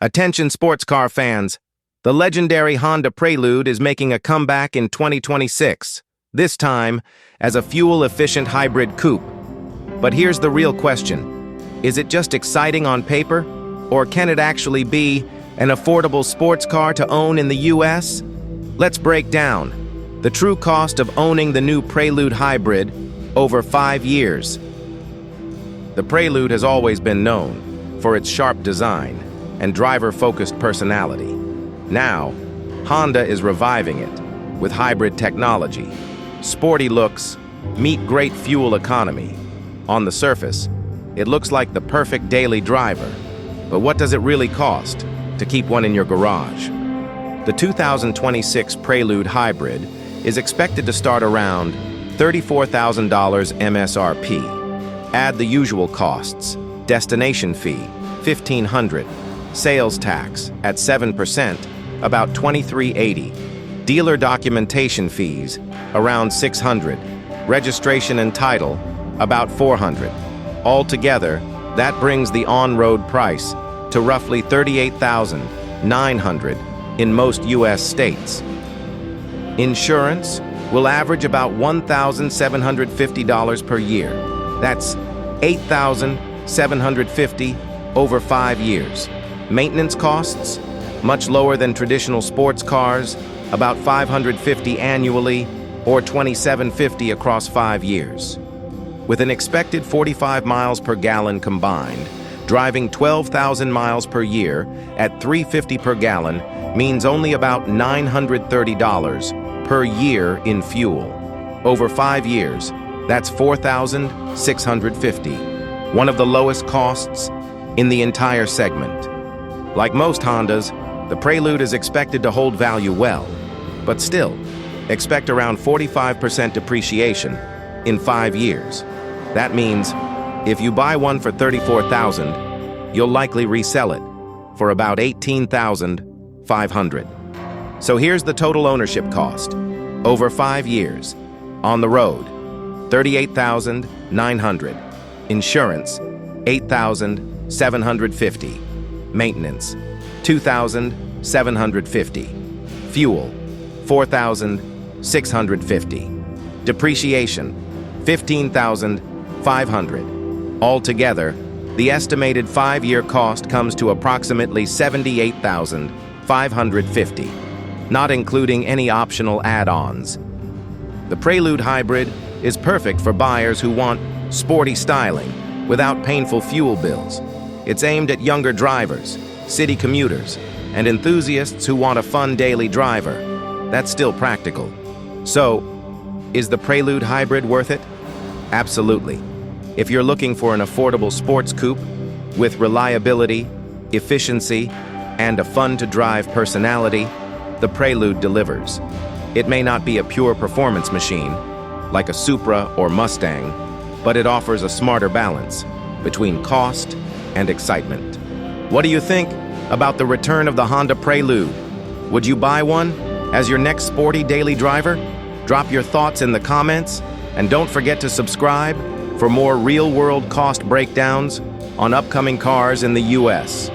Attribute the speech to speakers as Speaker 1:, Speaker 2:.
Speaker 1: Attention sports car fans, the legendary Honda Prelude is making a comeback in 2026, this time as a fuel-efficient hybrid coupe. But here's the real question. Is it just exciting on paper, or can it actually be an affordable sports car to own in the US? Let's break down the true cost of owning the new Prelude Hybrid over 5 years. The Prelude has always been known for its sharp design and driver-focused personality. Now, Honda is reviving it with hybrid technology. Sporty looks meet great fuel economy. On the surface, it looks like the perfect daily driver. But what does it really cost to keep one in your garage? The 2026 Prelude Hybrid is expected to start around $34,000 MSRP. Add the usual costs: destination fee, $1,500, sales tax at 7%, about $2,380, dealer documentation fees, around $600, registration and title, about $400. Altogether, that brings the on-road price to roughly $38,900 in most U.S. states. Insurance will average about $1,750 per year. That's $8,750 over 5 years. Maintenance costs, much lower than traditional sports cars, about $550 annually or $2,750 across 5 years. With an expected 45 miles per gallon combined, driving 12,000 miles per year at $3.50 per gallon means only about $930 per year in fuel. Over 5 years, that's $4,650, one of the lowest costs in the entire segment. Like most Hondas, the Prelude is expected to hold value well, but still, expect around 45% depreciation in 5 years. That means if you buy one for $34,000, you'll likely resell it for about $18,500. So here's the total ownership cost. Over 5 years. On the road, $38,900. Insurance, $8,750. Maintenance, $2,750. Fuel, $4,650. Depreciation, $15,500. Altogether, the estimated 5-year cost comes to approximately $78,550, not including any optional add-ons. The Prelude Hybrid is perfect for buyers who want sporty styling without painful fuel bills. It's aimed at younger drivers, city commuters, and enthusiasts who want a fun daily driver that's still practical. So, is the Prelude Hybrid worth it? Absolutely. If you're looking for an affordable sports coupe with reliability, efficiency, and a fun-to-drive personality, the Prelude delivers. It may not be a pure performance machine, like a Supra or Mustang, but it offers a smarter balance between cost and excitement. What do you think about the return of the Honda Prelude? Would you buy one as your next sporty daily driver? Drop your thoughts in the comments, and don't forget to subscribe for more real-world cost breakdowns on upcoming cars in the US.